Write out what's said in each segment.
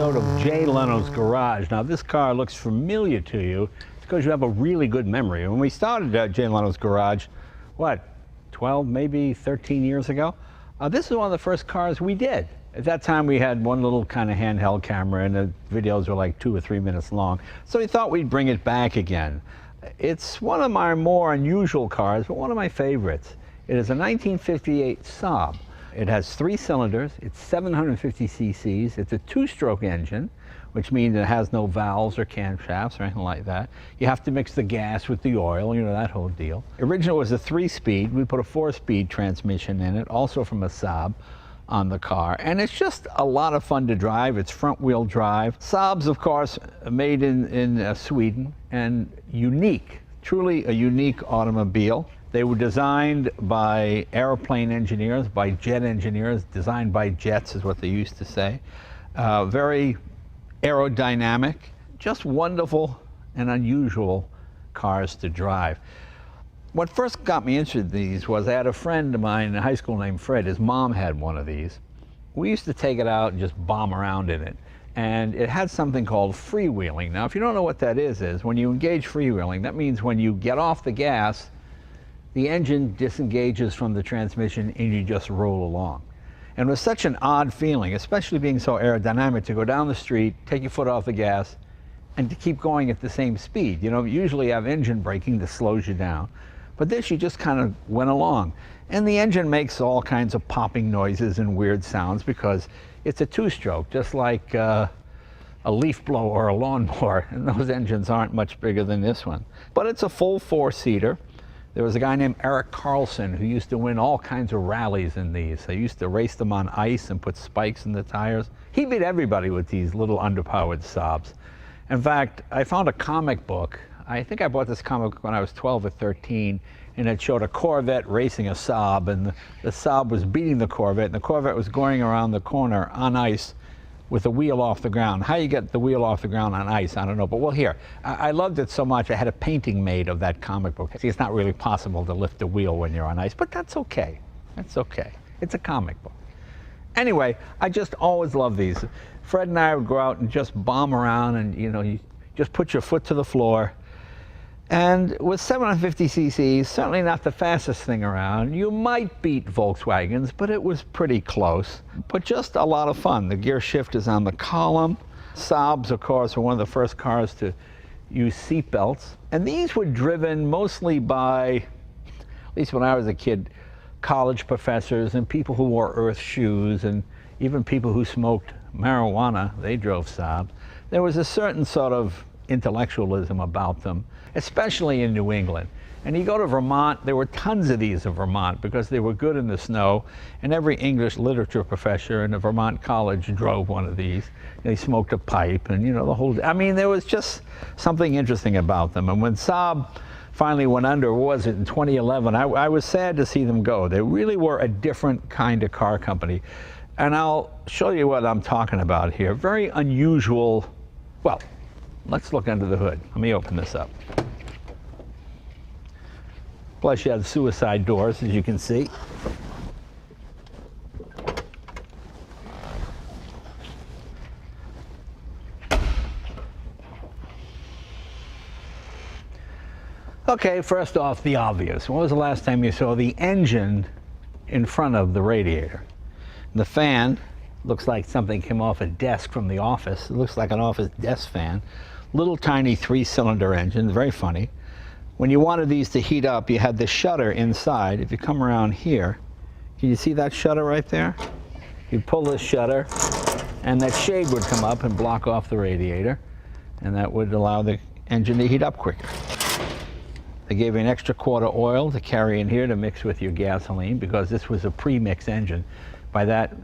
episode of Jay Leno's Garage. Now, this car looks familiar to you because you have a really good memory. When we started Jay Leno's Garage, what, 12, maybe 13 years ago, this is one of the first cars we did. At that time, we had one little kind of handheld camera, and the videos were like 2 or 3 minutes long. So we thought we'd bring it back again. It's one of my more unusual cars, but one of my favorites. It is a 1958 Saab. It has 3 cylinders, it's 750 cc's, it's a 2-stroke engine, which means it has no valves or camshafts or anything like that. You have to mix the gas with the oil, you know, that whole deal. Originally it was a 3-speed, we put a 4-speed transmission in it, also from a Saab on the car, and it's just a lot of fun to drive. It's front-wheel drive. Saabs, of course, made in Sweden, and unique, truly a unique automobile. They were designed by airplane engineers, by jet engineers, designed by jets is what they used to say. Very aerodynamic, just wonderful and unusual cars to drive. What first got me interested in these was I had a friend of mine in high school named Fred. His mom had one of these. We used to take it out and just bomb around in it. And it had something called freewheeling. Now, if you don't know what that is when you engage freewheeling, that means when you get off the gas, the engine disengages from the transmission and you just roll along. And it was such an odd feeling, especially being so aerodynamic, to go down the street, take your foot off the gas, and to keep going at the same speed. You know, usually you have engine braking that slows you down. But this, you just kind of went along. And the engine makes all kinds of popping noises and weird sounds because it's a 2-stroke, just like a leaf blower or a lawnmower. And those engines aren't much bigger than this one. But it's a full 4-seater. There was a guy named Eric Carlson who used to win all kinds of rallies in these. They used to race them on ice and put spikes in the tires. He beat everybody with these little underpowered Saabs. In fact, I found a comic book. I think I bought this comic book when I was 12 or 13, and it showed a Corvette racing a Saab, and the Saab was beating the Corvette, and the Corvette was going around the corner on ice with the wheel off the ground. How you get the wheel off the ground on ice, I don't know. But well, here, I loved it so much, I had a painting made of that comic book. See, it's not really possible to lift the wheel when you're on ice, but that's okay. That's okay. It's a comic book. Anyway, I just always loved these. Fred and I would go out and just bomb around, and you know, you just put your foot to the floor. And with 750 cc's, certainly not the fastest thing around. You might beat Volkswagens, but it was pretty close. But just a lot of fun. The gear shift is on the column. Saabs, of course, were one of the first cars to use seat belts. And these were driven mostly by, at least when I was a kid, college professors and people who wore earth shoes, and even people who smoked marijuana. They drove Saabs. There was a certain sort of intellectualism about them, especially in New England. And you go to Vermont, there were tons of these in Vermont because they were good in the snow, and every English literature professor in a Vermont college drove one of these. They smoked a pipe, and you know, the whole, I mean, there was just something interesting about them. And when Saab finally went under, what was it, in 2011, I was sad to see them go. They really were a different kind of car company. And I'll show you what I'm talking about here. Very unusual. Well, let's look under the hood. Let me open this up. Plus you have suicide doors, as you can see. Okay, first off, the obvious. When was the last time you saw the engine in front of the radiator? The fan looks like something came off a desk from the office. It looks like an office desk fan. Little tiny 3-cylinder engine, very funny. When you wanted these to heat up, you had the shutter inside. If you come around here, can you see that shutter right there? You pull this shutter, and that shade would come up and block off the radiator, and that would allow the engine to heat up quicker. They gave you an extra quart of oil to carry in here to mix with your gasoline, because this was a pre-mix engine. By that,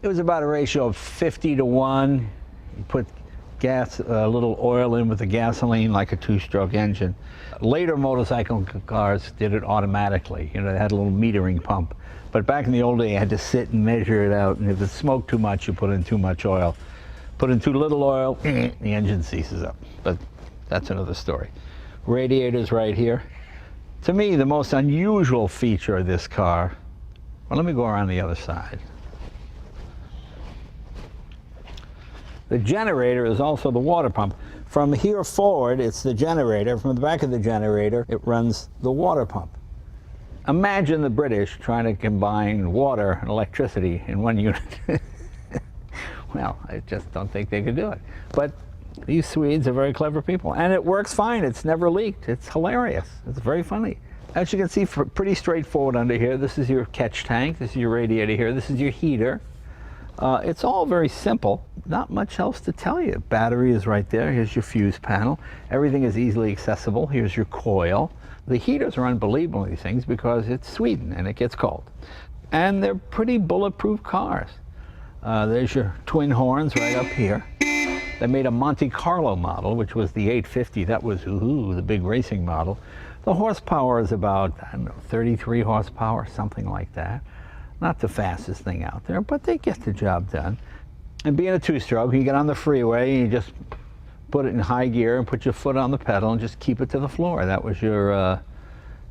it was about a ratio of 50 to 1. You put a little oil in with the gasoline like a 2-stroke engine. Later motorcycle cars did it automatically. You know, they had a little metering pump. But back in the old day, you had to sit and measure it out, and if it smoked too much, you put in too much oil. Put in too little oil, the engine seizes up. But that's another story. Radiators right here. To me, the most unusual feature of this car, well, let me go around the other side. The generator is also the water pump. From here forward, it's the generator. From the back of the generator, it runs the water pump. Imagine the British trying to combine water and electricity in one unit. Well, I just don't think they could do it. But these Swedes are very clever people. And it works fine. It's never leaked. It's hilarious. It's very funny. As you can see, pretty straightforward under here. This is your catch tank. This is your radiator here. This is your heater. It's all very simple. Not much else to tell you. Battery is right there. Here's your fuse panel. Everything is easily accessible. Here's your coil. The heaters are unbelievable, these things, because it's Sweden and it gets cold. And they're pretty bulletproof cars. There's your twin horns right up here. They made a Monte Carlo model, which was the 850. That was, the big racing model. The horsepower is about, I don't know, 33 horsepower, something like that. Not the fastest thing out there, but they get the job done. And being a two-stroke, you get on the freeway and you just put it in high gear and put your foot on the pedal and just keep it to the floor. That was your,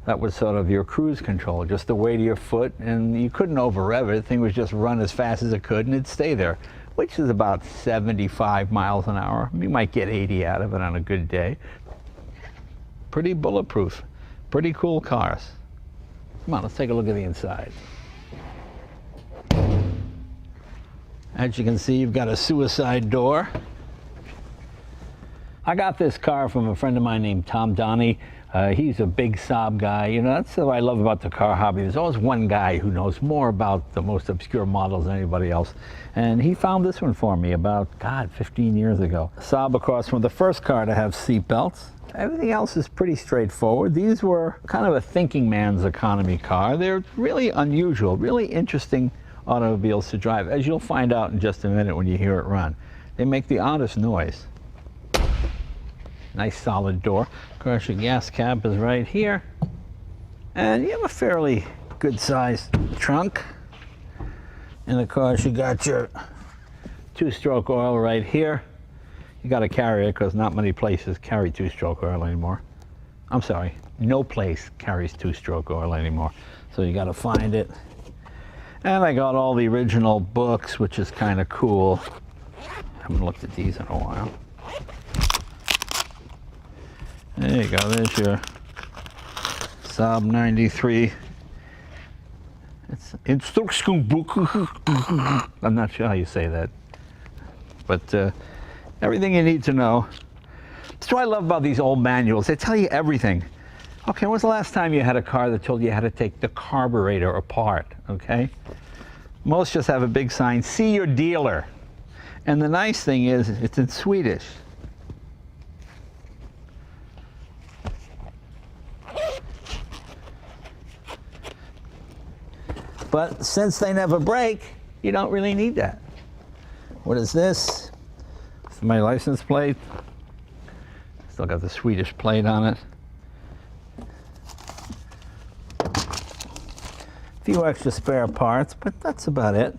that was sort of your cruise control, just the weight of your foot, and you couldn't over-rev it. The thing was just run as fast as it could and it'd stay there, which is about 75 miles an hour. You might get 80 out of it on a good day. Pretty bulletproof, pretty cool cars. Come on, let's take a look at the inside. As you can see, you've got a suicide door. I got this car from a friend of mine named Tom Donnie. He's a big Saab guy. You know, that's what I love about the car hobby. There's always one guy who knows more about the most obscure models than anybody else. And he found this one for me about, 15 years ago. Saab, of course, was the first car to have seat belts. Everything else is pretty straightforward. These were kind of a thinking man's economy car. They're really unusual, really interesting automobiles to drive, as you'll find out in just a minute when you hear it run. They make the oddest noise. Nice solid door. Of course, your gas cap is right here. And you have a fairly good sized trunk. And of course, you got your two-stroke oil right here. You got to carry it because not many places carry two-stroke oil anymore. I'm sorry, no place carries two-stroke oil anymore. So you got to find it. And I got all the original books, which is kind of cool. I haven't looked at these in a while. There you go, there's your Saab 93. It's instruction book. I'm not sure how you say that. But everything you need to know. That's what I love about these old manuals. They tell you everything. Okay, when was the last time you had a car that told you how to take the carburetor apart, okay? Most just have a big sign, see your dealer. And the nice thing is, it's in Swedish. But since they never break, you don't really need that. What is this? It's my license plate. Still got the Swedish plate on it. A few extra spare parts, but that's about it.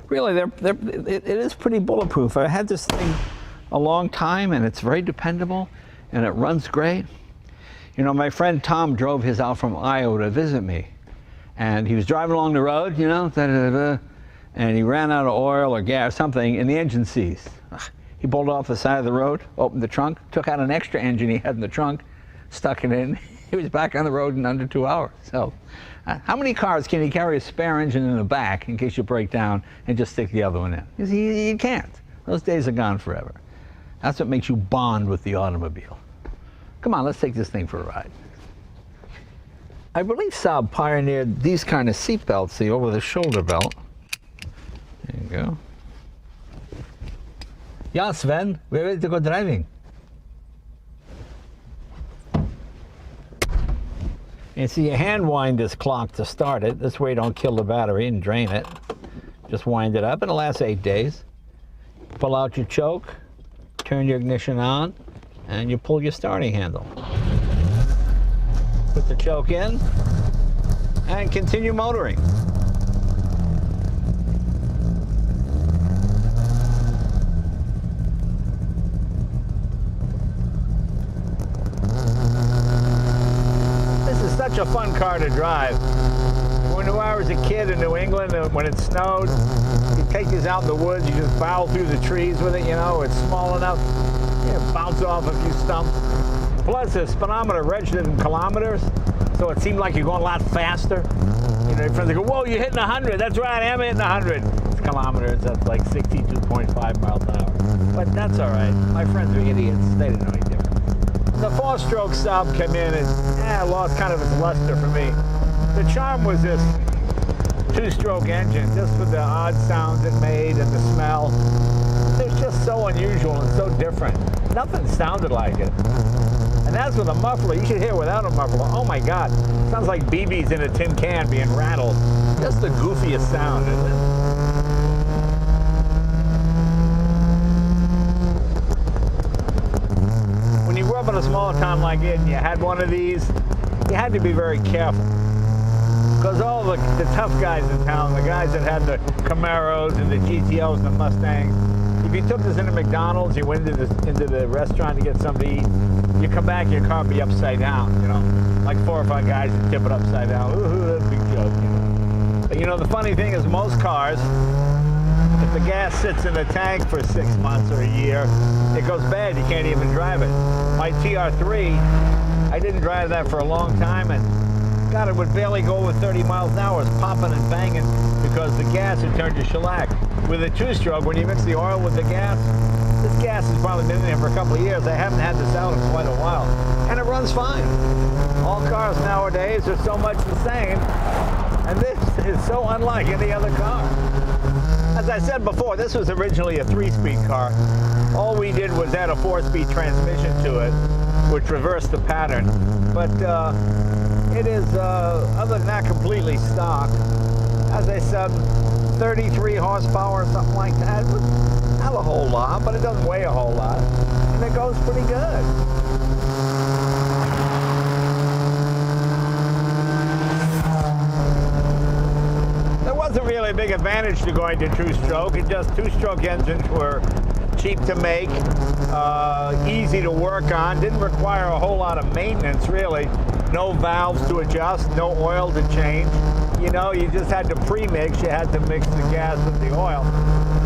Really, it is pretty bulletproof. I had this thing a long time, and it's very dependable, and it runs great. You know, my friend Tom drove his out from Iowa to visit me, and he was driving along the road, you know, and he ran out of oil or gas, something, and the engine seized. He pulled off the side of the road, opened the trunk, took out an extra engine he had in the trunk, stuck it in. He was back on the road in under 2 hours. So, how many cars can you carry a spare engine in the back in case you break down and just stick the other one in? Because you can't. Those days are gone forever. That's what makes you bond with the automobile. Come on, let's take this thing for a ride. I believe Saab pioneered these kind of seat belts, the over-the-shoulder belt. There you go. Yeah, Sven, we're ready to go driving. And so you hand wind this clock to start it. This way you don't kill the battery and drain it. Just wind it up and it lasts 8 days. Pull out your choke, turn your ignition on, and you pull your starting handle. Put the choke in and continue motoring. Such a fun car to drive. When knew I was a kid in New England, when it snowed, you take these out in the woods, you just bow through the trees with it, you know, it's small enough, you bounce off a few stumps. Plus, the speedometer registered in kilometers, so it seemed like you're going a lot faster. You know, your friends go, whoa, you're hitting 100. That's right, I'm hitting 100. It's kilometers, that's like 62.5 miles an hour. But that's all right. My friends are idiots. They didn't know any different. The 4-stroke Saab came in and lost kind of its luster for me. The charm was this 2-stroke engine, just with the odd sounds it made and the smell. It was just so unusual and so different. Nothing sounded like it. And that's with a muffler. You should hear without a muffler. Oh my God. Sounds like BBs in a tin can being rattled. Just the goofiest sound, isn't it? When you grew up in a small town like it and you had one of these, you had to be very careful. Because all the tough guys in town, the guys that had the Camaros and the GTOs and the Mustangs, if you took this into McDonald's, you went into the restaurant to get something to eat, you come back, your car would be upside down, you know. Like 4 or 5 guys would tip it upside down. Ooh, that's a big joke, you know. But you know, the funny thing is most cars, if the gas sits in the tank for 6 months or a year, it goes bad. You can't even drive it. My TR3, I didn't drive that for a long time, and God, it would barely go over 30 miles an hour. It was popping and banging because the gas had turned to shellac. With a 2-stroke, when you mix the oil with the gas, this gas has probably been in there for a couple of years. I haven't had this out in quite a while. And it runs fine. All cars nowadays are so much the same, and this is so unlike any other car. As I said before, this was originally a 3-speed car. All we did was add a 4-speed transmission to it, which reversed the pattern. But it is, other than that, completely stock. As I said, 33 horsepower or something like that. Not a whole lot, but it doesn't weigh a whole lot. And it goes pretty good. There wasn't really a big advantage to going to 2-stroke. It just 2-stroke engines were cheap to make, easy to work on, didn't require a whole lot of maintenance really. No valves to adjust, no oil to change. You know, you just had to pre-mix, you had to mix the gas with the oil.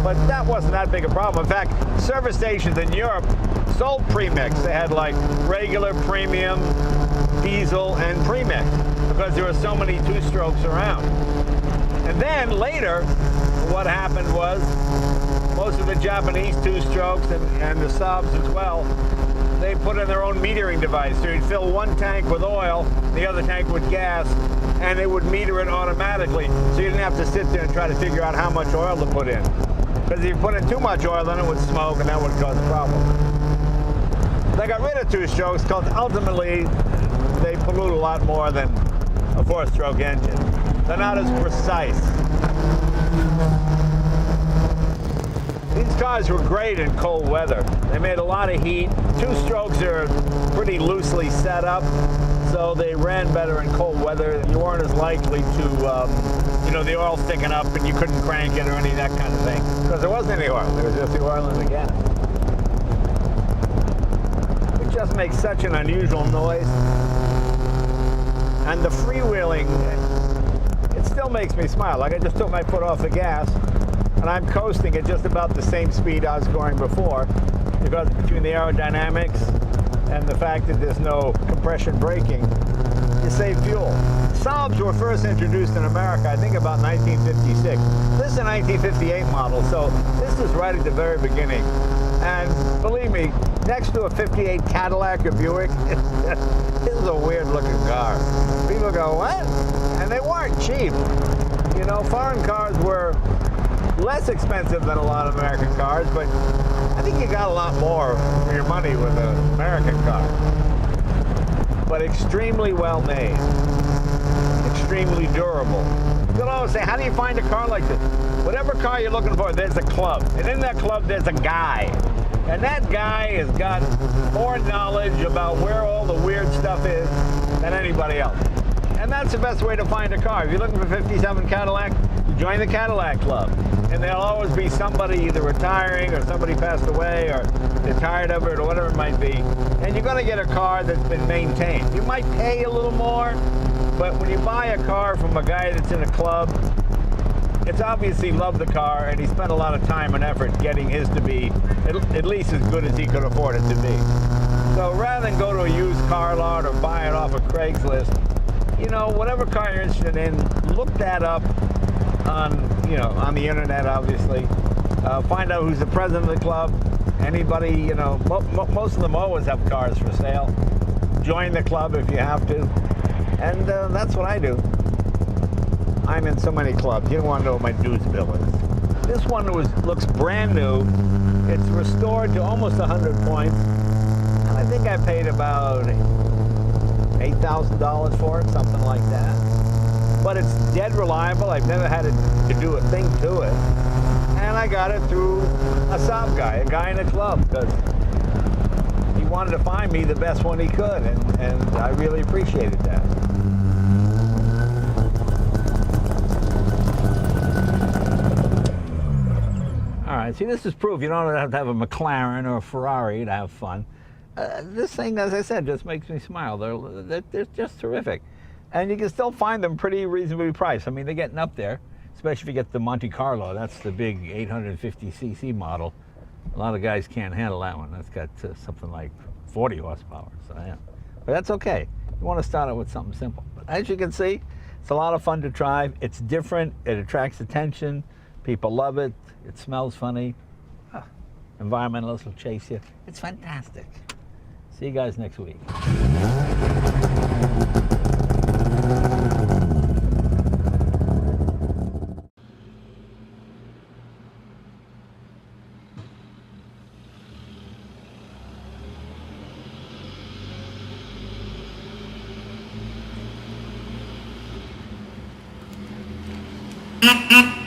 But that wasn't that big a problem. In fact, service stations in Europe sold pre-mix. They had like regular, premium, diesel, and pre-mix because there were so many 2-strokes around. And then later, what happened was most of the Japanese 2-strokes and the Saabs as well, they put in their own metering device. So you'd fill one tank with oil, the other tank with gas, and it would meter it automatically. So you didn't have to sit there and try to figure out how much oil to put in. Because if you put in too much oil, then it would smoke, and that would cause a problem. They got rid of 2-strokes because ultimately they pollute a lot more than a 4-stroke engine. They're not as precise. These cars were great in cold weather. They made a lot of heat. 2-strokes are pretty loosely set up, so they ran better in cold weather. You weren't as likely to, you know, the oil sticking up and you couldn't crank it or any of that kind of thing. Because there wasn't any oil. There was just the oil and the gas. It just makes such an unusual noise. And the freewheeling, it still makes me smile. Like I just took my foot off the gas, and I'm coasting at just about the same speed I was going before, because between the aerodynamics and the fact that there's no compression braking, you save fuel. Saabs were first introduced in America, I think about 1956. This is a 1958 model, so this is right at the very beginning. And believe me, next to a 58 Cadillac or Buick, this is a weird looking car. People go, what? And they weren't cheap. You know, foreign cars were less expensive than a lot of American cars, but I think you got a lot more for your money with an American car. But extremely well made, extremely durable. You'll always say, how do you find a car like this? Whatever car you're looking for, there's a club. And in that club, there's a guy. And that guy has got more knowledge about where all the weird stuff is than anybody else. And that's the best way to find a car. If you're looking for 57 Cadillac, you join the Cadillac Club. And there'll always be somebody either retiring or somebody passed away or they're tired of it or whatever it might be. And you're going to get a car that's been maintained. You might pay a little more, But when you buy a car from a guy that's in a club, it's obviously loved the car, and he spent a lot of time and effort getting his to be at least as good as he could afford it to be. So rather than go to a used car lot or buy it off of Craigslist, you know, whatever car you're interested in, look that up on, you know, on the internet, obviously. Find out who's the president of the club. Anybody, you know, most of them always have cars for sale. Join the club if you have to. And that's what I do. I'm in so many clubs. You don't want to know what my dues bill is. This one looks brand new. It's restored to almost 100 points. And I think I paid about $8,000 for it, something like that. But it's dead reliable. I've never had to do a thing to it. And I got it through a Saab guy, a guy in a club, because he wanted to find me the best one he could, and I really appreciated that. All right, see, this is proof. You don't have to have a McLaren or a Ferrari to have fun. This thing, as I said, just makes me smile. They're just terrific. And you can still find them pretty reasonably priced. I mean, they're getting up there, especially if you get the Monte Carlo. That's the big 850cc model. A lot of guys can't handle that one. That's got something like 40 horsepower. So, yeah. But that's okay. You want to start out with something simple. But as you can see, it's a lot of fun to drive. It's different. It attracts attention. People love it. It smells funny. Environmentalists will chase you. It's fantastic. See you guys next week. Mm-hmm.